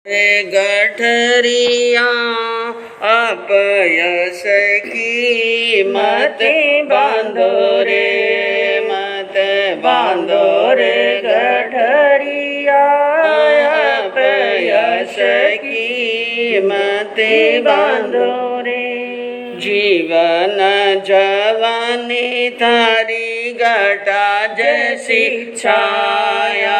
गठरिया अपयस की मत बांधो रे, मत बांधो रे गठरिया अपयस की मत बांधो रे। जीवन जवानी थारी घटा जैसी छाया,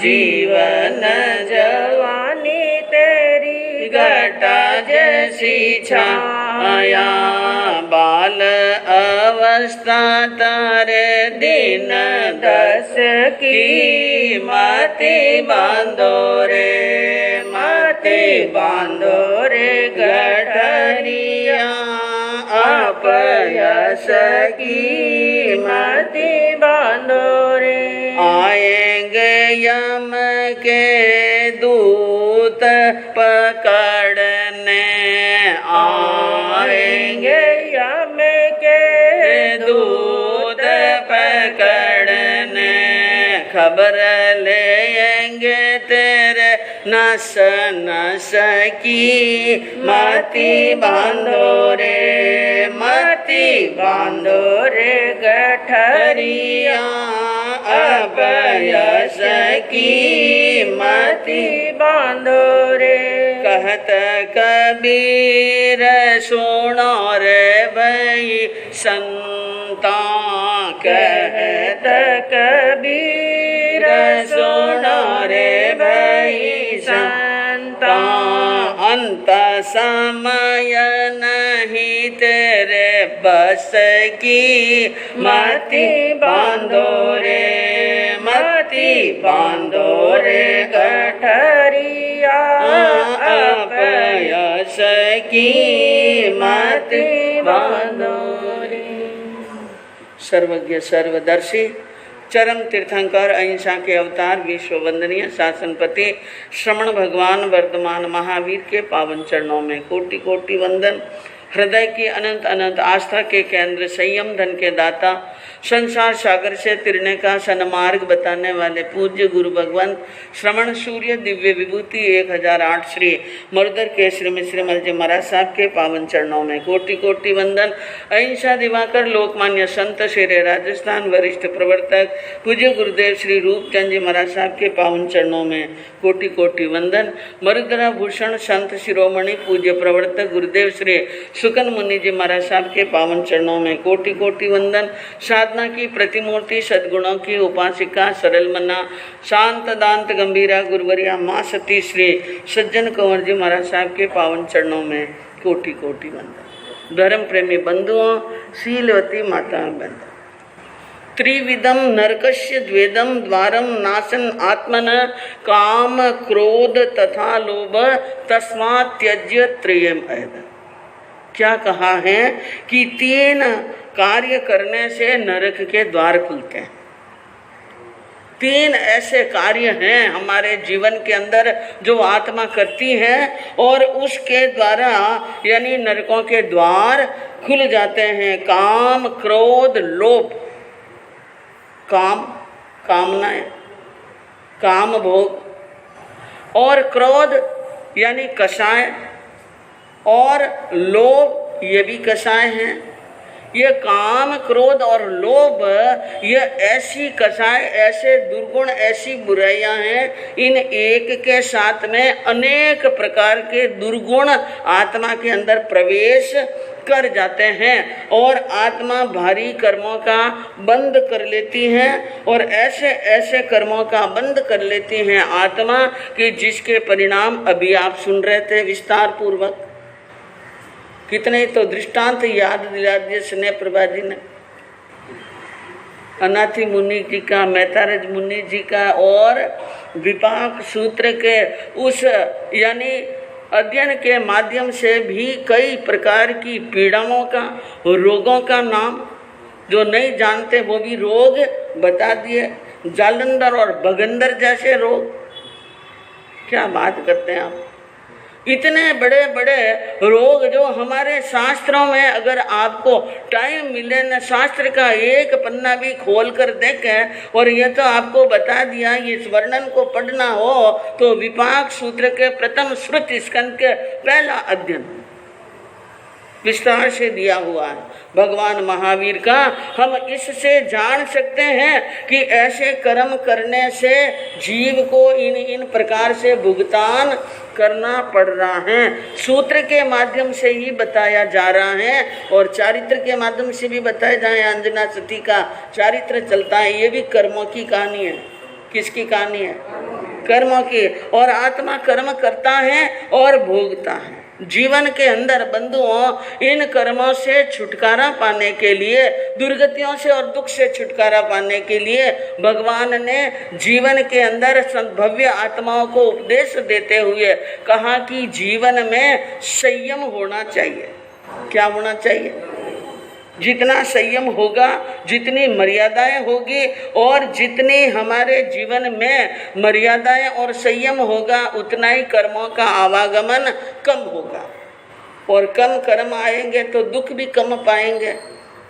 जीवन जवानी तेरी घटा जैसी छाया। बाल अवस्था तारे दिन 10 की मति बांधो रे, मति बांधो रे गठरिया अपयस की मति बांधो रे। आएंगे यम के दूत पकड़ने, आएंगे यम के दूत पकड़ने। खबर लेंगे तेरे नस नस की मति बांधो रे, मति बांधो रे गठरिया अपयस की मति बांधो रे। कहत कबीर सुनो रे भई संता, कहत कबीर सुनो रे भई संता। अंत समय नहीं तेरे बस की मति बांधो रे, मति बांधो रे गठरिया अपयस की मति बांधो रे। सर्वज्ञ सर्वदर्शी चरम तीर्थंकर अहिंसा के अवतार विश्व वंदनीय शासनपति श्रमण भगवान वर्तमान महावीर के पावन चरणों में कोटि कोटि वंदन। हृदय की अनंत अनंत आस्था के केंद्र, संयम धन के दाता, संसार सागर से तिरने का सन्मार्ग बताने वाले पूज्य गुरु भगवान श्रमण सूर्य दिव्य विभूति 1008 श्री मरुदर केसरी मिश्र मल जी महाराज साहब के पावन चरणों में कोटि कोटि वंदन। अहिंसा दिवाकर लोकमान्य संत शेरे राजस्थान वरिष्ठ प्रवर्तक पूज्य गुरुदेव श्री रूपचंद जी महाराज साहब के पावन चरणों में कोटि कोटि वंदन। मरुदरा भूषण संत शिरोमणि पूज्य प्रवर्तक गुरुदेव श्री सुकन मुनि जी महाराज साहब के पावन चरणों में कोटि कोटि वंदन। साधना की प्रतिमूर्ति सद्गुणों की उपासिका सरल मना शांत दांत गंभीरा गुरुवरिया माँ सती श्री सज्जन कंवर जी महाराज साहब के पावन चरणों में कोटि कोटि वंदन। धर्म प्रेमी बंधुओं, शीलवती माता बंधु, त्रिविधम नरकस्य द्वेदम द्वारम नाशन आत्मन काम क्रोध तथा लोभ तस्मात् त्यज्य त्रयम् ऐद। क्या कहा है कि 3 कार्य करने से नरक के द्वार खुलते हैं। 3 ऐसे कार्य हैं हमारे जीवन के अंदर जो आत्मा करती है और उसके द्वारा यानी नरकों के द्वार खुल जाते हैं। काम क्रोध लोभ, काम कामनाएं, काम भोग, और क्रोध यानी कषाय, और लोभ ये भी कषाय हैं। ये काम क्रोध और लोभ ये ऐसी कषाय, ऐसे दुर्गुण, ऐसी बुराइयां हैं। इन एक के साथ में अनेक प्रकार के दुर्गुण आत्मा के अंदर प्रवेश कर जाते हैं और आत्मा भारी कर्मों का बंद कर लेती है और ऐसे ऐसे कर्मों का बंद कर लेती हैं आत्मा कि जिसके परिणाम अभी आप सुन रहे थे विस्तार पूर्वक। कितने तो दृष्टांत याद दिला दिए स्नेह प्रभा जी ने, अनाथी मुनि जी का, मैतारज मुनि जी का, और विपाक सूत्र के उस यानी अध्ययन के माध्यम से भी कई प्रकार की पीड़ाओं का, रोगों का नाम जो नहीं जानते वो भी रोग बता दिए। जालंधर और भगंदर जैसे रोग, क्या बात करते हैं आप। इतने बड़े बड़े रोग जो हमारे शास्त्रों में अगर आपको टाइम मिले न शास्त्र का एक पन्ना भी खोल कर देखें और ये तो आपको बता दिया, इस वर्णन को पढ़ना हो तो विपाक सूत्र के प्रथम श्रुति स्कंद के पहला अध्ययन विस्तार से दिया हुआ है भगवान महावीर का। हम इससे जान सकते हैं कि ऐसे कर्म करने से जीव को इन प्रकार से भुगतान करना पड़ रहा है। सूत्र के माध्यम से ही बताया जा रहा है और चारित्र के माध्यम से भी बताया जाए। अंजना सती का चारित्र चलता है, ये भी कर्मों की कहानी है। किसकी कहानी है? कर्मों की। और आत्मा कर्म करता है और भोगता है। जीवन के अंदर बंधुओं, इन कर्मों से छुटकारा पाने के लिए, दुर्गतियों से और दुख से छुटकारा पाने के लिए भगवान ने जीवन के अंदर भव्य आत्माओं को उपदेश देते हुए कहा कि जीवन में संयम होना चाहिए। क्या होना चाहिए? जितना संयम होगा, जितनी मर्यादाएं होगी और जितनी हमारे जीवन में मर्यादाएं और संयम होगा, उतना ही कर्मों का आवागमन कम होगा। और कम कर्म आएंगे तो दुख भी कम पाएंगे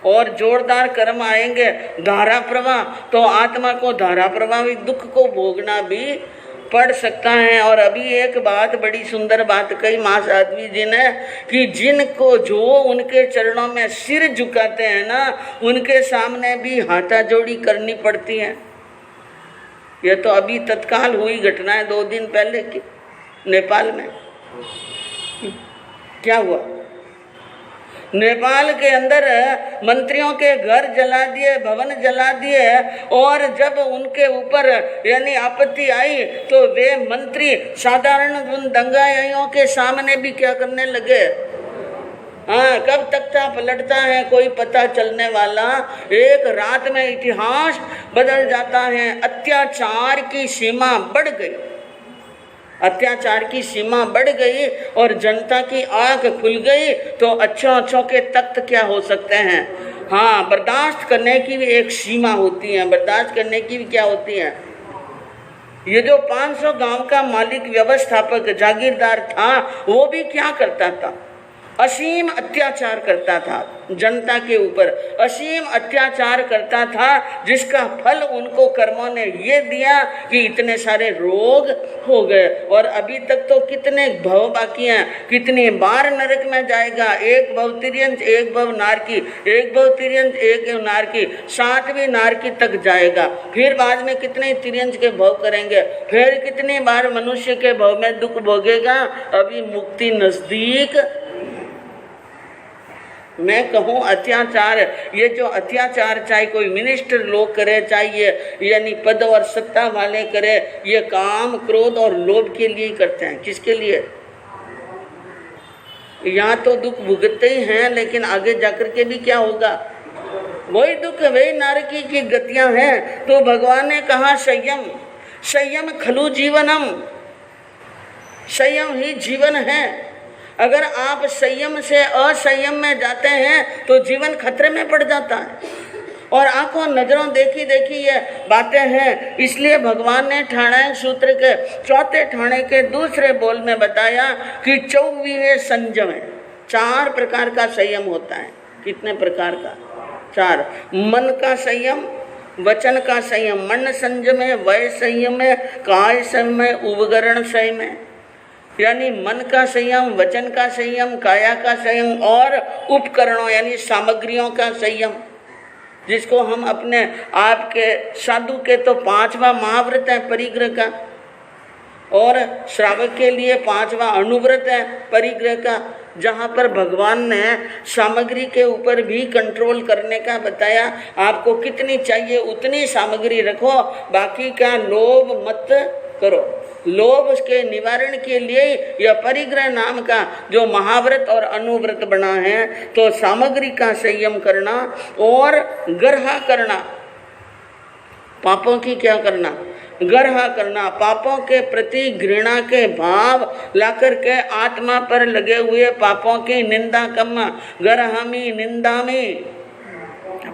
और जोरदार कर्म आएंगे धारा प्रवाह, तो आत्मा को धारा प्रवाहित दुख को भोगना भी पढ़ सकता है। और अभी एक बात, बड़ी सुंदर बात कही माँ साध्वी जी ने कि जिनको जो उनके चरणों में सिर झुकाते हैं ना, उनके सामने भी हाथा जोड़ी करनी पड़ती है। यह तो अभी तत्काल हुई घटना है 2 दिन पहले की नेपाल में। क्या हुआ? नेपाल के अंदर मंत्रियों के घर जला दिए, भवन जला दिए और जब उनके ऊपर यानी आपत्ति आई तो वे मंत्री साधारण दंगाइयों के सामने भी क्या करने लगे? हाँ, कब तक था पलटता है कोई पता चलने वाला। एक रात में इतिहास बदल जाता है। अत्याचार की सीमा बढ़ गई, अत्याचार की सीमा बढ़ गई और जनता की आंख खुल गई। तो अच्छों के तख्त क्या हो सकते हैं? हाँ, बर्दाश्त करने की भी एक सीमा होती है, बर्दाश्त करने की भी क्या होती है। ये जो 500 गांव का मालिक व्यवस्थापक जागीरदार था, वो भी क्या करता था? असीम अत्याचार करता था जनता के ऊपर, असीम अत्याचार करता था, जिसका फल उनको कर्मों ने ये दिया कि इतने सारे रोग हो गए। और अभी तक तो कितने भव बाकी हैं, कितनी बार नरक में जाएगा। एक भव तिर्यंच, एक भव नारकी, एक भव तिर्यंच, एक नारकी, 7वीं नारकी तक जाएगा। फिर बाद में कितने तिर्यंच के भव करेंगे, फिर कितनी बार मनुष्य के भव में दुख भोगेगा। अभी मुक्ति नजदीक। मैं कहूँ अत्याचार, ये जो अत्याचार चाहे कोई मिनिस्टर लोग करे, चाहिए यानी पद और सत्ता वाले करे, ये काम क्रोध और लोभ के लिए करते हैं। किसके लिए? यहाँ तो दुख भुगतते ही हैं, लेकिन आगे जाकर के भी क्या होगा? वही दुख, वही नारकी की गतियां हैं। तो भगवान ने कहा संयम, संयम खलु जीवनम, संयम ही जीवन है। अगर आप संयम से असंयम में जाते हैं तो जीवन खतरे में पड़ जाता है। और आंखों नजरों देखी देखी ये बातें हैं। इसलिए भगवान ने ठाणाय सूत्र के 4 ठाणे के दूसरे बोल में बताया कि 24वें संयम है। 4 प्रकार का संयम होता है। कितने प्रकार का? 4। मन का संयम, वचन का संयम, मन संयम है, वय संयम है, काय संयम है, उपकरण संयम है। यानी मन का संयम, वचन का संयम, काया का संयम और उपकरणों यानी सामग्रियों का संयम, जिसको हम अपने आप के साधु के तो 5वां महाव्रत है परिग्रह का, और श्रावक के लिए 5वां अनुव्रत है परिग्रह का, जहाँ पर भगवान ने सामग्री के ऊपर भी कंट्रोल करने का बताया। आपको कितनी चाहिए उतनी सामग्री रखो, बाकी का लोभ मत करो। लोभ के निवारण के लिए यह परिग्रह नाम का जो महाव्रत और अनुव्रत बना है। तो सामग्री का संयम करना और गर्हा करना, पापों की क्या करना? गर्हा करना, पापों के प्रति घृणा के भाव लाकर के आत्मा पर लगे हुए पापों की निंदा करना। गर्हामि निंदामि,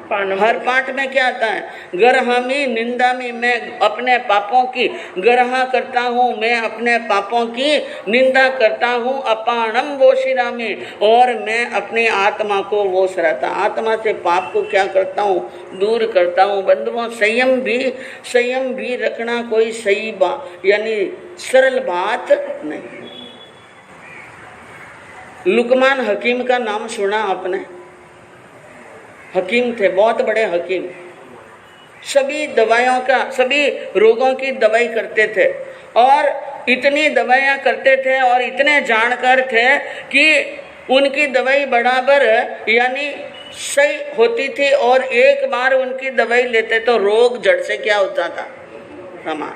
हर पाठ में क्या आता है? गरहामी निंदा में, मैं अपने पापों की गरहा करता हूँ, मैं अपने पापों की निंदा करता हूँ। अपाणम वोशिरा में, और मैं अपनी आत्मा को वोश रहता, आत्मा से पाप को क्या करता हूँ? दूर करता हूँ। बंधुओं, संयम भी रखना कोई सही बात यानी सरल बात नहीं। लुकमान हकीम का नाम सुना आपने? हकीम थे, बहुत बड़े हकीम, सभी दवाइयों का, सभी रोगों की दवाई करते थे, और इतनी दवाइयाँ करते थे और इतने जानकार थे कि उनकी दवाई बराबर यानी सही होती थी, और एक बार उनकी दवाई लेते तो रोग जड़ से क्या होता था?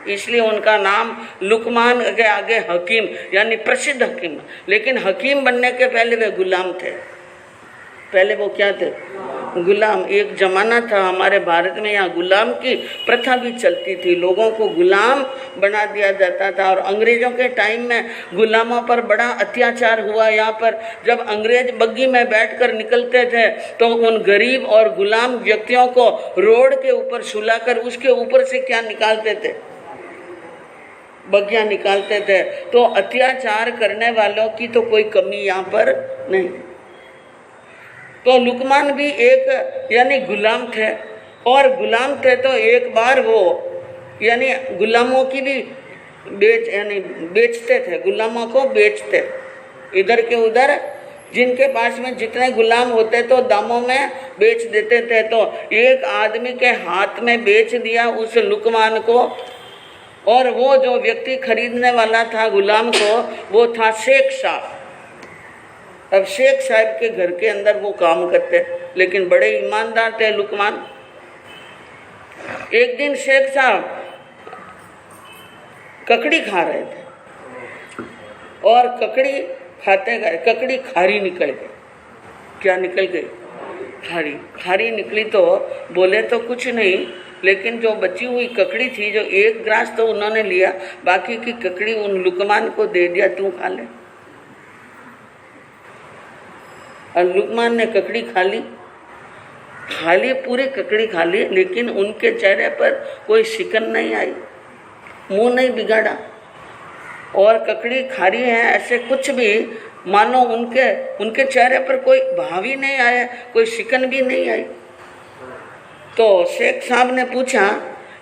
इसलिए उनका नाम लुकमान के आगे हकीम यानी प्रसिद्ध हकीम। लेकिन हकीम बनने के पहले वे गुलाम थे। पहले वो क्या थे? गुलाम। एक जमाना था हमारे भारत में, यहाँ गुलाम की प्रथा भी चलती थी, लोगों को गुलाम बना दिया जाता था। और अंग्रेजों के टाइम में गुलामों पर बड़ा अत्याचार हुआ। यहाँ पर जब अंग्रेज बग्गी में बैठकर निकलते थे तो उन गरीब और गुलाम व्यक्तियों को रोड के ऊपर सुलाकर उसके ऊपर से क्या निकालते थे? बग्गियाँ निकालते थे। तो अत्याचार करने वालों की तो कोई कमी यहाँ पर नहीं। तो लुकमान भी एक यानी गुलाम थे, और गुलाम थे तो एक बार वो यानी गुलामों की भी बेचते थे, गुलामों को बेचते इधर के उधर, जिनके पास में जितने गुलाम होते तो दामों में बेच देते थे। तो एक आदमी के हाथ में बेच दिया उस लुकमान को, और वो जो व्यक्ति खरीदने वाला था गुलाम को वो था शेख साहब। अब शेख साहब के घर के अंदर वो काम करते, लेकिन बड़े ईमानदार थे लुकमान। एक दिन शेख साहब ककड़ी खा रहे थे, और ककड़ी खाते गए, ककड़ी खारी निकल गई। क्या निकल गई? खारी। खारी निकली तो बोले तो कुछ नहीं, लेकिन जो बची हुई ककड़ी थी, जो एक ग्रास तो उन्होंने लिया, बाकी की ककड़ी उन लुकमान को दे दिया, तू खा ले। और लुकमान ने ककड़ी खा ली, पूरी ककड़ी खा ली, लेकिन उनके चेहरे पर कोई शिकन नहीं आई, मुंह नहीं बिगाड़ा, और ककड़ी खारी है ऐसे कुछ भी मानो उनके चेहरे पर कोई भाव ही नहीं आया, कोई शिकन भी नहीं आई। तो शेख साहब ने पूछा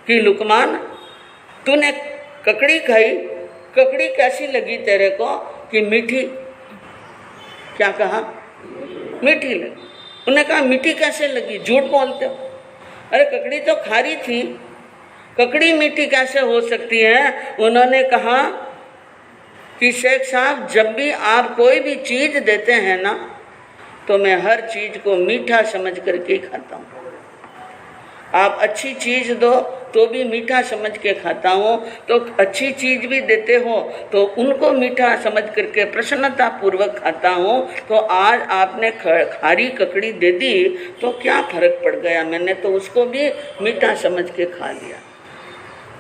कि लुकमान, तूने ककड़ी खाई, ककड़ी कैसी लगी तेरे को? कि मीठी। क्या कहा? मीठी लगी। उन्होंने कहा मीठी कैसे लगी? झूठ बोलते हो। अरे ककड़ी तो खारी थी, ककड़ी मीठी कैसे हो सकती है? उन्होंने कहा कि शेख साहब, जब भी आप कोई भी चीज़ देते हैं ना, तो मैं हर चीज़ को मीठा समझ करके ही खाता हूँ। आप अच्छी चीज़ दो तो भी मीठा समझ के खाता हूँ, तो अच्छी चीज़ भी देते हो तो उनको मीठा समझ करके प्रसन्नता पूर्वक खाता हूँ। तो आज आपने खारी ककड़ी दे दी तो क्या फर्क पड़ गया, मैंने तो उसको भी मीठा समझ के खा लिया।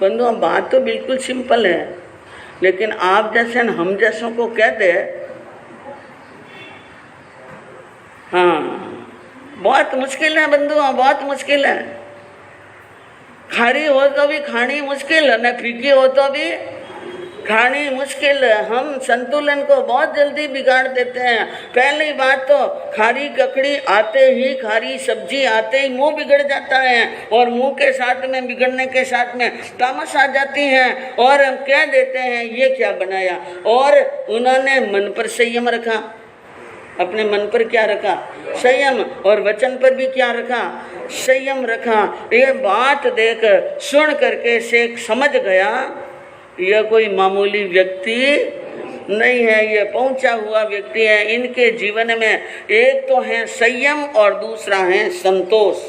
बंधुओं, बात तो बिल्कुल सिंपल है, लेकिन आप जैसे हम जैसों को कहते हाँ, बहुत मुश्किल है बंधुओं, बहुत मुश्किल है। खारी हो तो भी खानी मुश्किल, न फीकी हो तो भी खानी मुश्किल। हम संतुलन को बहुत जल्दी बिगाड़ देते हैं। पहली बात तो खारी ककड़ी आते ही, खारी सब्जी आते ही मुंह बिगड़ जाता है, और मुंह के साथ में बिगड़ने के साथ में तामस आ जाती है, और हम कह देते हैं ये क्या बनाया। और उन्होंने मन पर संयम रखा, अपने मन पर क्या रखा? संयम। और वचन पर भी क्या रखा? संयम रखा। ये बात देख सुन करके शेख समझ गया यह कोई मामूली व्यक्ति नहीं है, ये पहुंचा हुआ व्यक्ति है। इनके जीवन में एक तो है संयम और दूसरा है संतोष,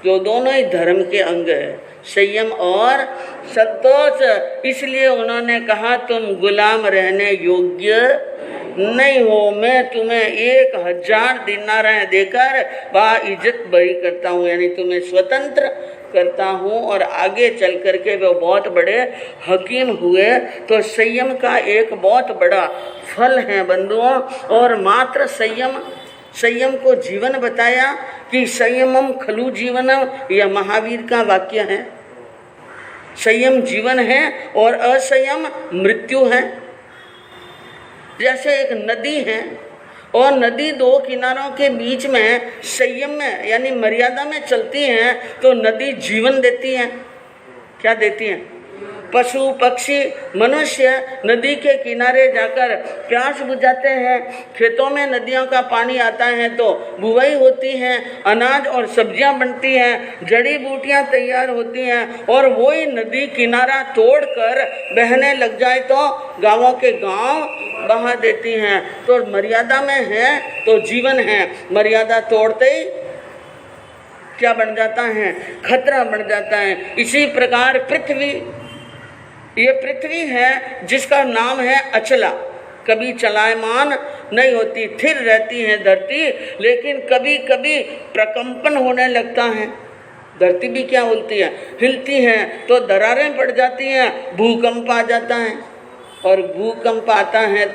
जो दोनों ही धर्म के अंग है, संयम और संतोष। इसलिए उन्होंने कहा तुम गुलाम रहने योग्य नहीं हो, मैं तुम्हें 1000 दिनार देकर बाइज्जत बरी करता हूँ, यानी तुम्हें स्वतंत्र करता हूँ। और आगे चल करके वो बहुत बड़े हकीम हुए। तो संयम का एक बहुत बड़ा फल है बंधुओं। और मात्र संयम संयम को जीवन बताया कि संयमम खलु जीवनम, यह महावीर का वाक्य है। संयम जीवन है और असंयम मृत्यु है। जैसे एक नदी है और नदी दो किनारों के बीच में संयम में यानी मर्यादा में चलती है तो नदी जीवन देती है। क्या देती है? पशु पक्षी मनुष्य नदी के किनारे जाकर प्यास बुझाते हैं। खेतों में नदियों का पानी आता है तो बुवाई होती है, अनाज और सब्जियां बनती हैं, जड़ी बूटियां तैयार होती हैं और वही नदी किनारा तोड़कर बहने लग जाए तो गांवों के गांव बहा देती हैं। तो मर्यादा में है तो जीवन है, मर्यादा तोड़ते ही क्या बन जाता है? खतरा बन जाता है। इसी प्रकार पृथ्वी, ये पृथ्वी है जिसका नाम है अचला, कभी चलायमान नहीं होती, स्थिर रहती है धरती, लेकिन कभी कभी प्रकंपन होने लगता है। धरती भी क्या होती है? हिलती है तो दरारें पड़ जाती हैं, भूकंप आ जाता है। और भूकंप आता है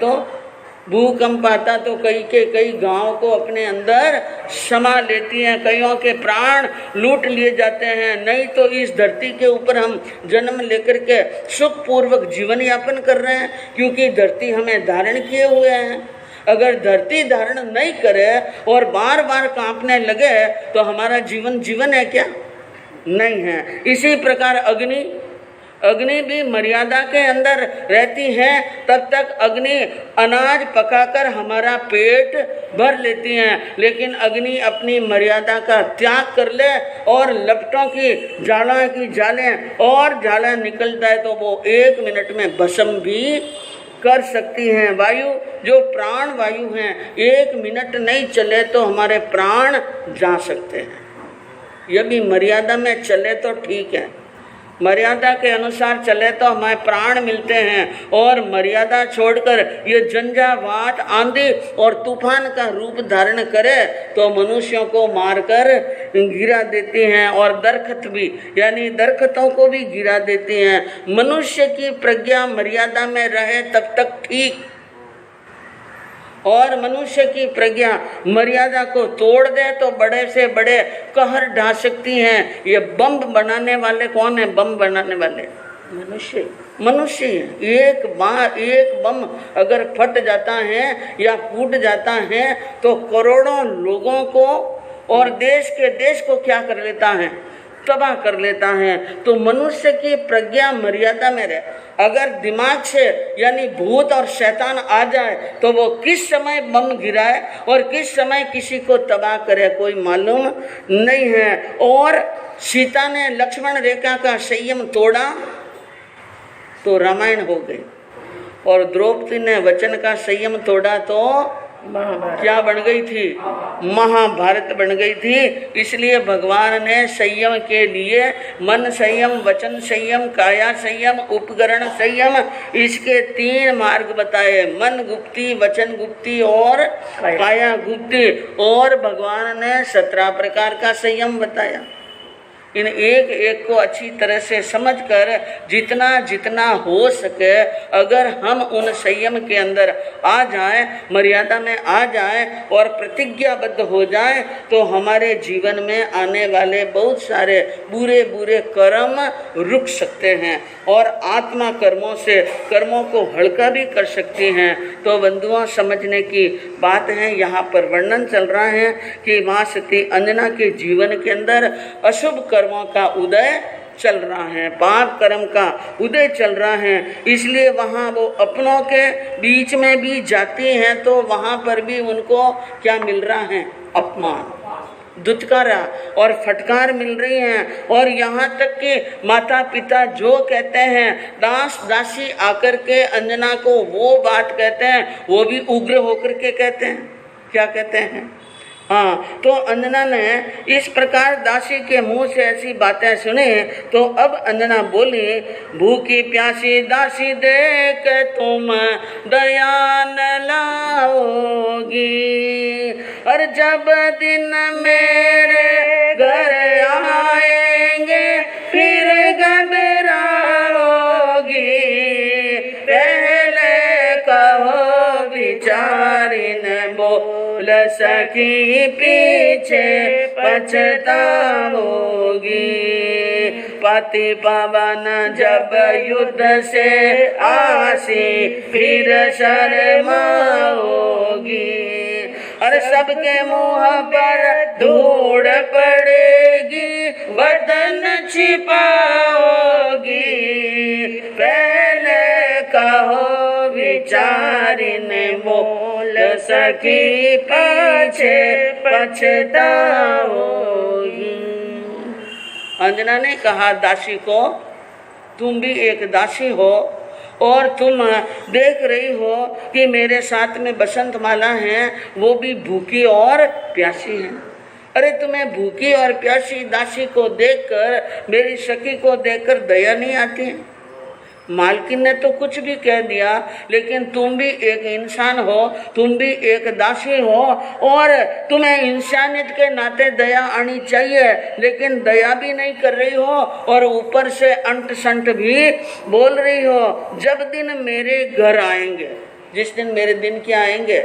तो कई गांव को अपने अंदर समा लेती हैं, कईयों के प्राण लूट लिए जाते हैं। नहीं तो इस धरती के ऊपर हम जन्म लेकर के सुखपूर्वक जीवन यापन कर रहे हैं, क्योंकि धरती हमें धारण किए हुए हैं। अगर धरती धारण नहीं करे और बार बार कांपने लगे तो हमारा जीवन जीवन है क्या? नहीं है। इसी प्रकार अग्नि भी मर्यादा के अंदर रहती है। तब तक अग्नि अनाज पकाकर हमारा पेट भर लेती है, लेकिन अग्नि अपनी मर्यादा का त्याग कर ले और लपटों की झाला निकल जाए तो वो 1 मिनट में भस्म भी कर सकती हैं। वायु जो प्राण वायु हैं, 1 मिनट नहीं चले तो हमारे प्राण जा सकते हैं। यदि मर्यादा में चले तो ठीक है, मर्यादा के अनुसार चले तो हमें प्राण मिलते हैं। और मर्यादा छोड़कर ये झंझावात आंधी और तूफान का रूप धारण करे तो मनुष्यों को मारकर गिरा देती हैं और दरख्त भी यानी दरख्तों को भी गिरा देती हैं। मनुष्य की प्रज्ञा मर्यादा में रहे तब तक ठीक, और मनुष्य की प्रज्ञा मर्यादा को तोड़ दे तो बड़े से बड़े कहर ढा सकती हैं। ये बम बनाने वाले कौन है? बम बनाने वाले मनुष्य। एक बम अगर फट जाता है या फूट जाता है तो करोड़ों लोगों को और देश को क्या कर लेता है? तबाह कर लेता है। तो मनुष्य की प्रज्ञा मर्यादा में रहे। अगर दिमाग से यानी भूत और शैतान आ जाए तो वो किस समय बम गिराए और किस समय किसी को तबाह करे कोई मालूम नहीं है। और सीता ने लक्ष्मण रेखा का संयम तोड़ा तो रामायण हो गई, और द्रौपदी ने वचन का संयम तोड़ा तो क्या बन गई थी? महाभारत बन गई थी। इसलिए भगवान ने संयम के लिए मन संयम, वचन संयम, काया संयम, उपकरण संयम, इसके 3 मार्ग बताए। मन गुप्ती, वचन गुप्ती और काया गुप्ती। और भगवान ने 17 प्रकार का संयम बताया। इन एक एक को अच्छी तरह से समझकर जितना जितना हो सके अगर हम उन संयम के अंदर आ जाएं, मर्यादा में आ जाएं और प्रतिज्ञाबद्ध हो जाएं तो हमारे जीवन में आने वाले बहुत सारे बुरे बुरे कर्म रुक सकते हैं और आत्मा कर्मों से कर्मों को हल्का भी कर सकती हैं। तो बंधुओं, समझने की बात है। यहाँ पर वर्णन चल रहा है कि माँ सती अंजना के जीवन के अंदर अशुभ कर्मों का उदय चल रहा है, पाप कर्म का उदय चल रहा है। इसलिए वहाँ वो अपनों के बीच में भी जाती हैं तो वहाँ पर भी उनको क्या मिल रहा है? अपमान, दुत्कारा और फटकार मिल रही हैं। और यहाँ तक कि माता पिता जो कहते हैं, दास दासी आकर के अंजना को वो बात कहते हैं, वो भी उग्र होकर के कहते हैं। क्या कहते हैं? हाँ, तो अंजना ने इस प्रकार दासी के मुंह से ऐसी बातें सुनी तो अब अंजना बोली, भूखी प्यासी दासी देख तुम दया न लाओगी, और जब दिन मेरे घर आएंगे फिर घबराओगी, पहले कहो विचारिन बोल सखी पीछे पछताओगी। पति पवन जब युद्ध से आसी फिर शर्माओगी। और सबके मुंह पर धूड़ पड़ेगी वदन छिपाओगी। पहले कहो विचारिन मोल सखी पीछे पछताओगी। अंजना ने कहा दासी को, तुम भी एक दासी हो और तुम देख रही हो कि मेरे साथ में बसंत माला है, वो भी भूखी और प्यासी है। अरे तुम्हें भूखी और प्यासी दासी को देखकर, मेरी सखी को देखकर दया नहीं आती है? मालकिन ने तो कुछ भी कह दिया, लेकिन तुम भी एक इंसान हो, तुम भी एक दासी हो और तुम्हें इंसानियत के नाते दया आनी चाहिए, लेकिन दया भी नहीं कर रही हो और ऊपर से अंट संट भी बोल रही हो। जब दिन मेरे घर आएंगे, जिस दिन मेरे दिन क्या आएंगे,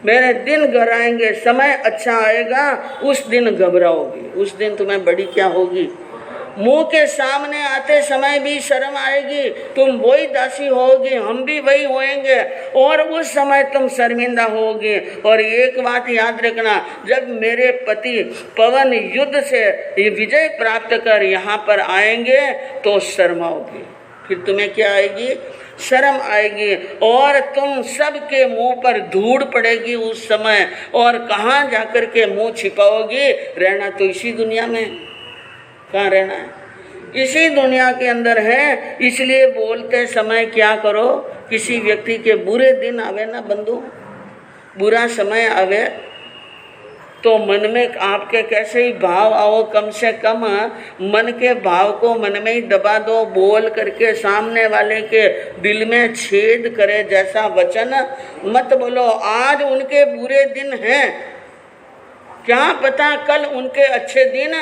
मेरे दिन घर आएंगे, समय अच्छा आएगा, उस दिन घबराओगी, उस दिन तुम्हें बड़ी क्या होगी, मुंह के सामने आते समय भी शर्म आएगी। तुम वही दासी होगी, हम भी वही होएंगे और उस समय तुम शर्मिंदा होगी। और एक बात याद रखना, जब मेरे पति पवन युद्ध से विजय प्राप्त कर यहाँ पर आएंगे तो शर्माओगी। फिर तुम्हें क्या आएगी, शर्म आएगी और तुम सबके मुंह पर धूड़ पड़ेगी उस समय। और कहाँ जाकर के मुंह छिपाओगी? रहना तो इसी दुनिया में, कहाँ रहना है, इसी दुनिया के अंदर है। इसलिए बोलते समय क्या करो, किसी व्यक्ति के बुरे दिन आवे ना बंधु, बुरा समय आवे तो मन में आपके कैसे ही भाव आओ, कम से कम मन के भाव को मन में ही दबा दो, बोल करके सामने वाले के दिल में छेद करे जैसा वचन मत बोलो। आज उनके बुरे दिन हैं, क्या पता कल उनके अच्छे दिन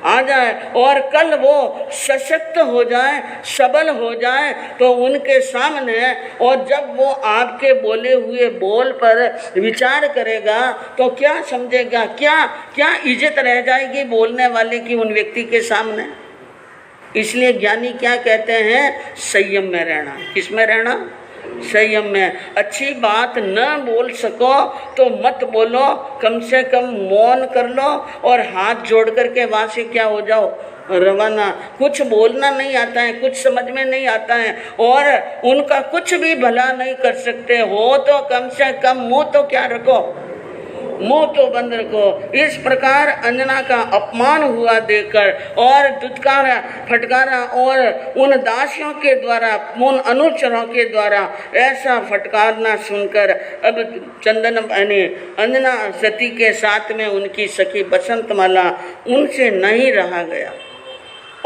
आ जाए और कल वो सशक्त हो जाए, सबल हो जाए तो उनके सामने, और जब वो आपके बोले हुए बोल पर विचार करेगा तो क्या समझेगा, क्या इज्जत रह जाएगी बोलने वाले की उन व्यक्ति के सामने। इसलिए ज्ञानी क्या कहते हैं, संयम में रहना। किस में रहना? संयम में। अच्छी बात न बोल सको तो मत बोलो, कम से कम मौन कर लो और हाथ जोड़ करके वहाँ से क्या हो जाओ, रवाना। कुछ बोलना नहीं आता है, कुछ समझ में नहीं आता है और उनका कुछ भी भला नहीं कर सकते हो तो कम से कम मुंह तो क्या रखो, मुंह तो बंद रखो। इस प्रकार अंजना का अपमान हुआ देखकर और दुत्कारा फटकारा और उन दासियों के द्वारा, उन अनुचरों के द्वारा ऐसा फटकारना सुनकर अब चंदन यानी अंजना सती के साथ में उनकी सखी बसंतमाला, उनसे नहीं रहा गया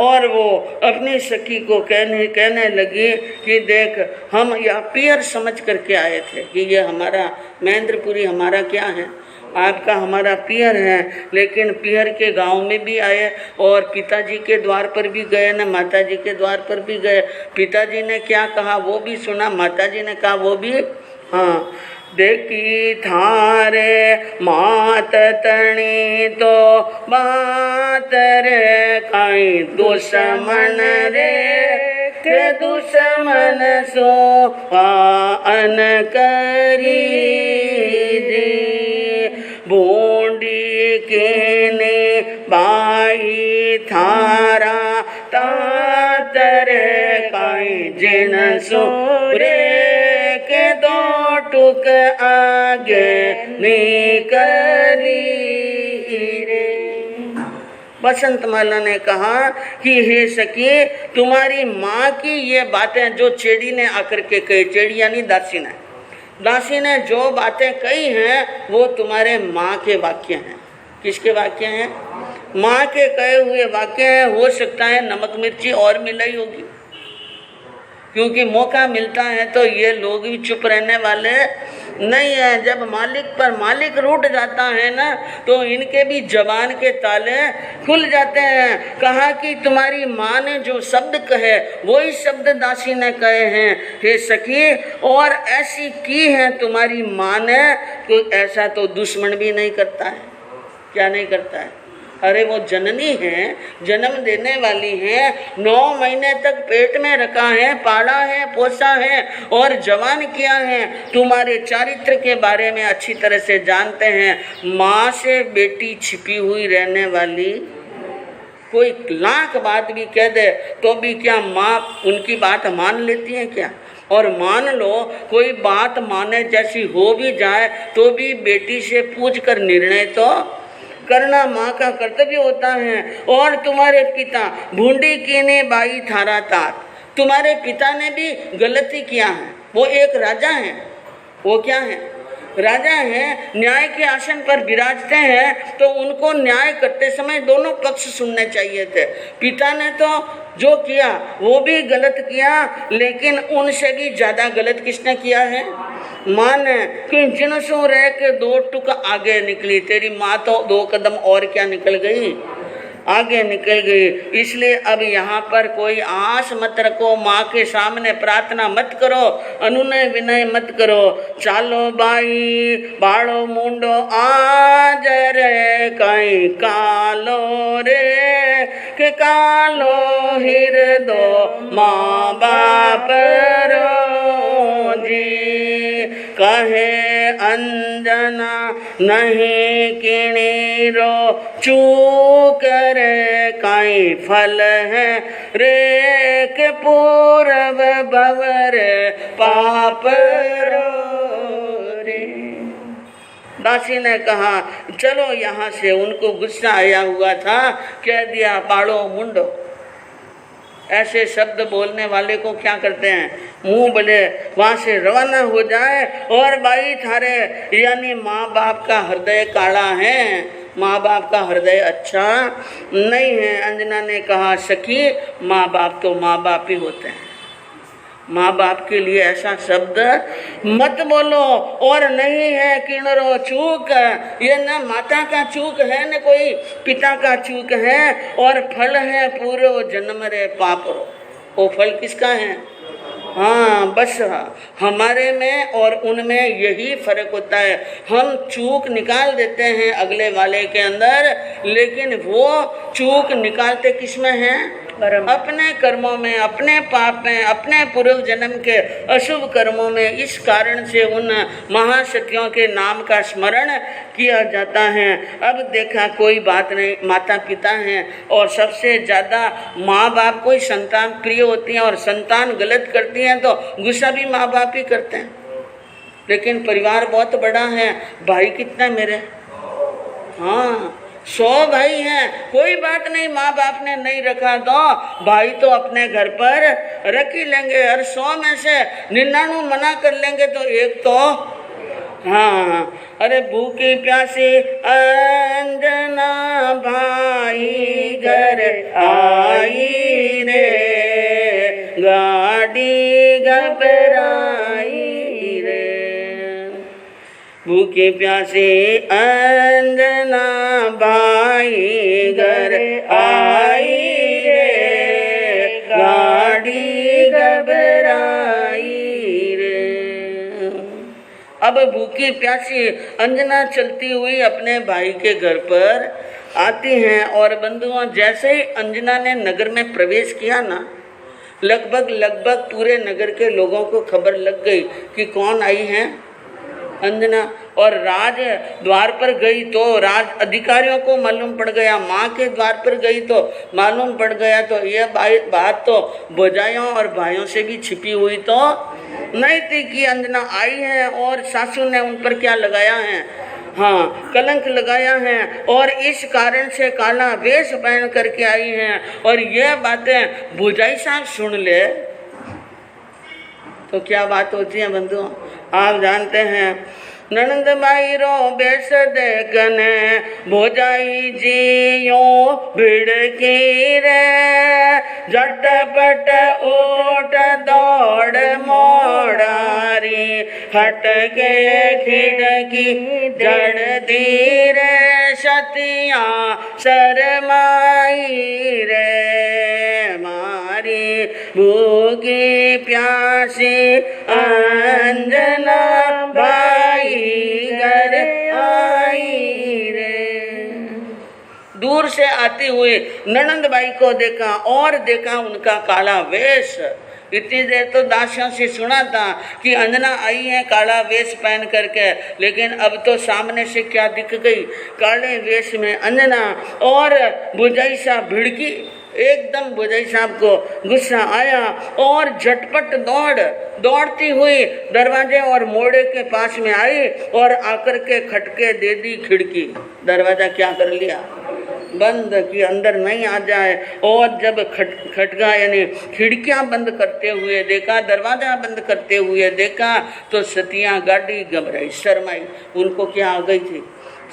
और वो अपनी सखी को कहने लगी कि देख, हम यहाँ पियर समझ करके आए थे कि ये हमारा महेंद्रपुरी हमारा क्या है, आपका हमारा पियर है, लेकिन पियर के गांव में भी आए और पिताजी के द्वार पर भी गए न माताजी के द्वार पर भी गए। पिताजी ने क्या कहा वो भी सुना, माताजी ने कहा वो भी। हाँ, देखी थारे मात तणी तो बात रे, काई दुश्मन रे के दुश्मन सो पान करी दे। बूंदी के ने बाई थारा तातर काई जिन सूरे के दो टुक आगे निकली रे। बसंतमाला ने कहा कि हे सखी, तुम्हारी माँ की ये बातें जो चेड़ी ने आकर के कही, चेड़ी यानी दासी ने जो बातें कही हैं वो तुम्हारे माँ के वाक्य हैं। किसके वाक्य हैं? माँ के कहे हुए वाक्य हैं। हो सकता है नमक मिर्ची और मिलाई होगी, क्योंकि मौका मिलता है तो ये लोग भी चुप रहने वाले नहीं है। जब मालिक पर मालिक रूठ जाता है ना, तो इनके भी जबान के ताले खुल जाते हैं। कहा कि तुम्हारी माँ ने जो शब्द कहे वही शब्द दासी ने कहे हैं, हे सखी, और ऐसी की है तुम्हारी माँ ने, तो ऐसा तो दुश्मन भी नहीं करता है। क्या नहीं करता है? अरे वो जननी है, जन्म देने वाली है, 9 महीने तक पेट में रखा है, पाला है, पोसा है और जवान किया है। तुम्हारे चारित्र के बारे में अच्छी तरह से जानते हैं। माँ से बेटी छिपी हुई रहने वाली, कोई लाख बात भी कह दे तो भी क्या माँ उनकी बात मान लेती है क्या? और मान लो कोई बात माने जैसी हो भी जाए तो भी बेटी से पूछ कर निर्णय तो करना माँ का कर्तव्य होता है। और तुम्हारे पिता भूंडी कीने बाई थारा तात, तुम्हारे पिता ने भी गलती किया है। वो एक राजा है। वो क्या है? राजा हैं, न्याय के आसन पर विराजते हैं, तो उनको न्याय करते समय दोनों पक्ष सुनने चाहिए थे। पिता ने तो जो किया वो भी गलत किया, लेकिन उनसे भी ज्यादा गलत किसने किया है? माँ ने। कि जिनसों रह के 2 टुक आगे निकली, तेरी माँ तो 2 कदम और क्या निकल गई, आगे निकल गई। इसलिए अब यहाँ पर कोई आस मत रखो, माँ के सामने प्रार्थना मत करो, अनुनय विनय मत करो। चालो बाई बाड़ो मुंडो आज रे कई कालो रे, के कालो हिरदो माँ बाप रो जी, कहे अंजना नहीं किणी रो चूक रे, काई फल है रे के पूरब भवर पाप रो रे। दासी ने कहा चलो यहाँ से। उनको गुस्सा आया हुआ था, कह दिया बाड़ो मुंडो। ऐसे शब्द बोलने वाले को क्या करते हैं? मुंह बले वहाँ से रवाना हो जाए। और भाई थारे यानी माँ बाप का हृदय काला है, माँ बाप का हृदय अच्छा नहीं है। अंजना ने कहा सखी, माँ बाप तो माँ बाप ही होते हैं। माँ बाप के लिए ऐसा शब्द मत बोलो। और नहीं है किणरो चूक, ये न माता का चूक है न कोई पिता का चूक है। और फल है पूर्व जन्म रे पाप रो। वो फल किसका है? हाँ, बस हमारे में और उनमें यही फर्क होता है। हम चूक निकाल देते हैं अगले वाले के अंदर, लेकिन वो चूक निकालते किस में हैं? अपने कर्मों में, अपने पाप में, अपने पूर्व जन्म के अशुभ कर्मों में। इस कारण से उन महाशक्तियों के नाम का स्मरण किया जाता है। अब देखा कोई बात नहीं, माता पिता हैं और सबसे ज़्यादा माँ बाप को ही संतान प्रिय होती हैं, और संतान गलत करती हैं तो गुस्सा भी माँ बाप ही करते हैं। लेकिन परिवार बहुत बड़ा है। भाई कितना मेरे? हाँ, 100 भाई हैं। कोई बात नहीं, माँ बाप ने नहीं रखा तो भाई तो अपने घर पर रख ही लेंगे। और 100 में से 99 मना कर लेंगे तो एक तो हाँ। अरे भूखी प्यासी अंजना भाई घर आई रे, गाड़ी घबराई रे। भूखी प्यासी अंजना भाई घर आई रे, गाड़ी घबराई रे। अब भूखी प्यासी अंजना चलती हुई अपने भाई के घर पर आती हैं। और बंधुओं, जैसे ही अंजना ने नगर में प्रवेश किया ना, लगभग पूरे नगर के लोगों को खबर लग गई कि कौन आई है, अंजना। और राज द्वार पर गई तो राज अधिकारियों को मालूम पड़ गया, माँ के द्वार पर गई तो मालूम पड़ गया। तो यह बात तो भौजाइयों और भाइयों से भी छिपी हुई तो नहीं थी कि अंजना आई है। और सासू ने उन पर क्या लगाया है? हाँ, कलंक लगाया है। और इस कारण से काला वेश पहन करके आई हैं। और यह बातें भौजाई साहब सुन ले तो क्या बात होती है बंधुओं? आप जानते हैं ननंद बाई रो बेस देखने भोजाई जियो भिड़की रे, झटपट उठ दौड़ मोड़ारी, हट के खिड़की जड़ दी रे, सतिया शरमाई रे, मारी भूखी प्यासी अंजना बाई घर आई रे। दूर से आती हुई ननंद बाई को देखा और देखा उनका काला वेश। इतनी देर तो दासियों से सुना था कि अंजना आई है काला वेश पहन करके, लेकिन अब तो सामने से क्या दिख गई, काले वेश में अंजना और बुझाई साहब भिड़की। एकदम बुझाई साहब को गुस्सा आया और झटपट दौड़ती हुई दरवाजे और मोड़े के पास में आई और आकर के खटके दे दी खिड़की। दरवाजा क्या कर लिया, बंद कि अंदर नहीं आ जाए। और जब खटका यानी खिड़कियां बंद करते हुए देखा, दरवाजा बंद करते हुए देखा तो सतिया गाड़ी घबराई, शर्माई। उनको क्या आ गई थी,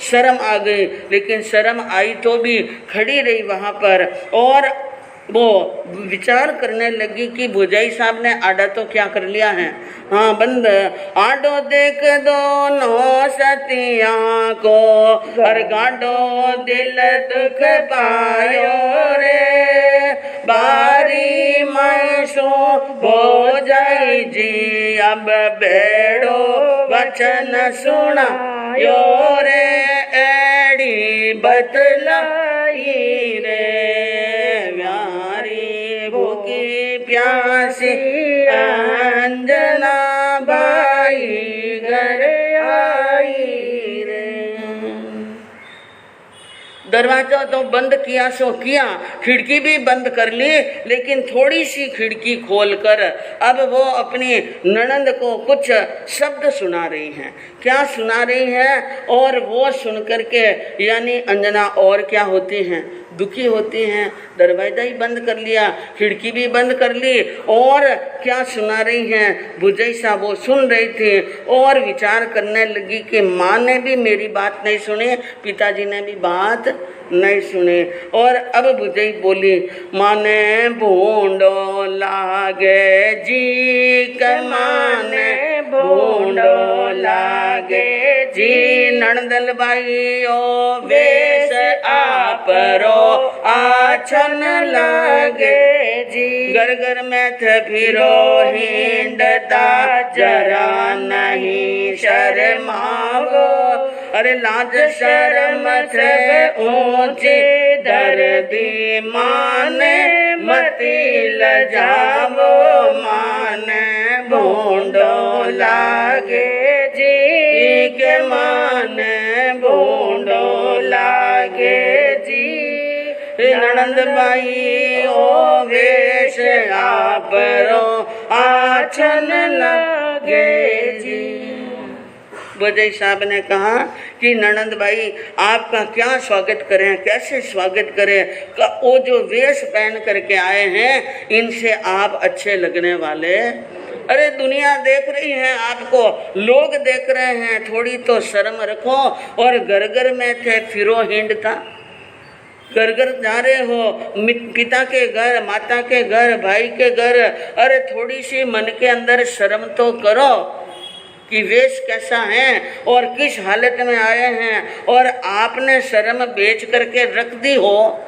शर्म आ गई। लेकिन शर्म आई तो भी खड़ी रही वहाँ पर और वो विचार करने लगी कि भुजाई साहब ने आडा तो क्या कर लिया है। हाँ, बंद आडो देख दोनों सतिया को, और गाडो दिल दुख पायो रे, बारी मैसो भोजाई जी अब बेड़ो वचन सुना यो रे, एड़ी बतलाई रे, व्यारी भूखी प्यासी अंजना बाई घर आई रे। दरवाजा तो बंद किया सो किया, खिड़की भी बंद कर ली, लेकिन थोड़ी सी खिड़की खोलकर अब वो अपनी ननंद को कुछ शब्द सुना रही हैं। क्या सुना रही हैं? और वो सुन करके यानी अंजना और क्या होती हैं, दुखी होती हैं। दरवाजा ही बंद कर लिया, खिड़की भी बंद कर ली, और क्या सुना रही हैं भुजाई साहब वो सुन रही थी और विचार करने लगी कि माँ ने भी मेरी बात नहीं सुनी, पिताजी ने भी बात नहीं सुनी। और अब भुजाई बोली, माने भूंडो लागे जी कमाने भूंडो लागे जी, नणदल बाई ओ वेश आपरो आछन लागे जी, घर घर में थे फिरो हिंडता जरा नहीं शर्मावो, अरे लाज शर्म थे ऊंची दर्दी माने मती लजावो, माने भूंडो लागे जी के माने भूंडो लागे जी, ननंद बाई ओ वेश आपरो आछन लागे जी। भुजाई साहब ने कहा कि ननंद भाई आपका क्या स्वागत करें, कैसे स्वागत करें, वो जो वेश पहन करके आए हैं इनसे आप अच्छे लगने वाले। अरे दुनिया देख रही है आपको, लोग देख रहे हैं, थोड़ी तो शर्म रखो। और घर घर में थे फिरो हिंडता, घर घर जा रहे हो, पिता के घर, माता के घर, भाई के घर, अरे थोड़ी सी मन के अंदर शर्म तो करो कि वेश कैसा है और किस हालत में आए हैं। और आपने शर्म बेच करके रख दी हो,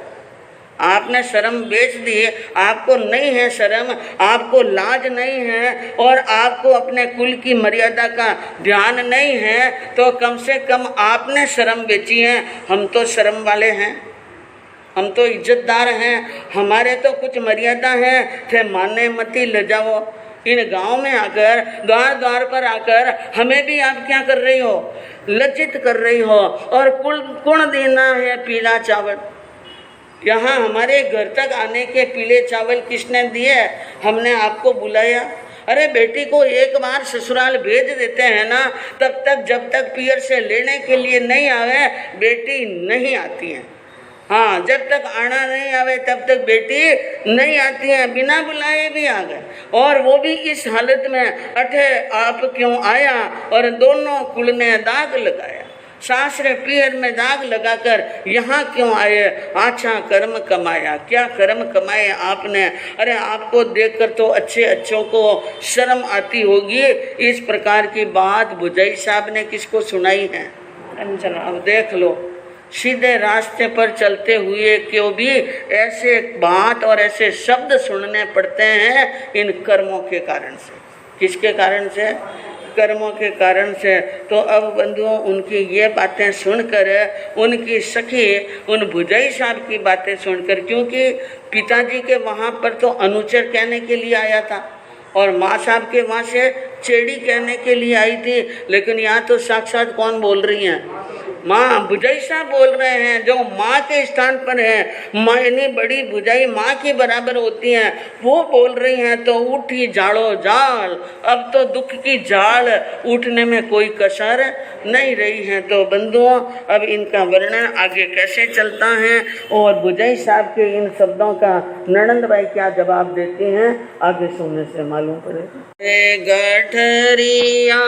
आपने शर्म बेच दी, आपको नहीं है शर्म, आपको लाज नहीं है और आपको अपने कुल की मर्यादा का ध्यान नहीं है, तो कम से कम आपने शर्म बेची है। हम तो शर्म वाले हैं, हम तो इज्जतदार हैं, हमारे तो कुछ मर्यादा है, थे माने मती ले जाओ। इन गांव में आकर, द्वार द्वार पर आकर हमें भी आप क्या कर रही हो, लज्जित कर रही हो। और कुण देना है पीला चावल, यहाँ हमारे घर तक आने के पीले चावल किसने दिए? हमने आपको बुलाया। अरे बेटी को एक बार ससुराल भेज देते हैं ना, तब तक जब तक पियर से लेने के लिए नहीं आवे बेटी नहीं आती है। हाँ, जब तक आना नहीं आवे तब तक बेटी नहीं आती है, बिना बुलाए भी आ गए, और वो भी इस हालत में, अठे आप क्यों आया, और दोनों कुल ने दाग लगाया, सासरे पीहर में दाग लगाकर यहाँ क्यों आए, अच्छा कर्म कमाया, क्या कर्म कमाए आपने, अरे आपको देखकर तो अच्छे अच्छों को शर्म आती होगी। इस प्रकार की बात भुजई साहब ने किसको सुनाई है? अंजना। अब देख लो, सीधे रास्ते पर चलते हुए क्यों भी ऐसे बात और ऐसे शब्द सुनने पड़ते हैं, इन कर्मों के कारण से। किसके कारण से? कर्मों के कारण से। तो अब बंधुओं, उनकी ये बातें सुनकर, उनकी सखी उन भुजई साहब की बातें सुनकर, क्योंकि पिताजी के वहाँ पर तो अनुचर कहने के लिए आया था और माँ साहब के वहाँ से चेड़ी कहने के लिए आई थी, लेकिन यहाँ तो साक्षात कौन बोल रही हैं? माँ भुजई साहब बोल रहे हैं, जो माँ के स्थान पर है, माँ यानी बड़ी भुजई माँ के बराबर होती हैं, वो बोल रही हैं। तो उठी जाड़ो जाल, अब तो दुख की जाल उठने में कोई कसर नहीं रही है। तो बंधुओं, अब इनका वर्णन आगे कैसे चलता है और भुजई साहब के इन शब्दों का ननंद भाई क्या जवाब देती हैं, आगे सुनने से मालूम पड़ेगा। गठरिया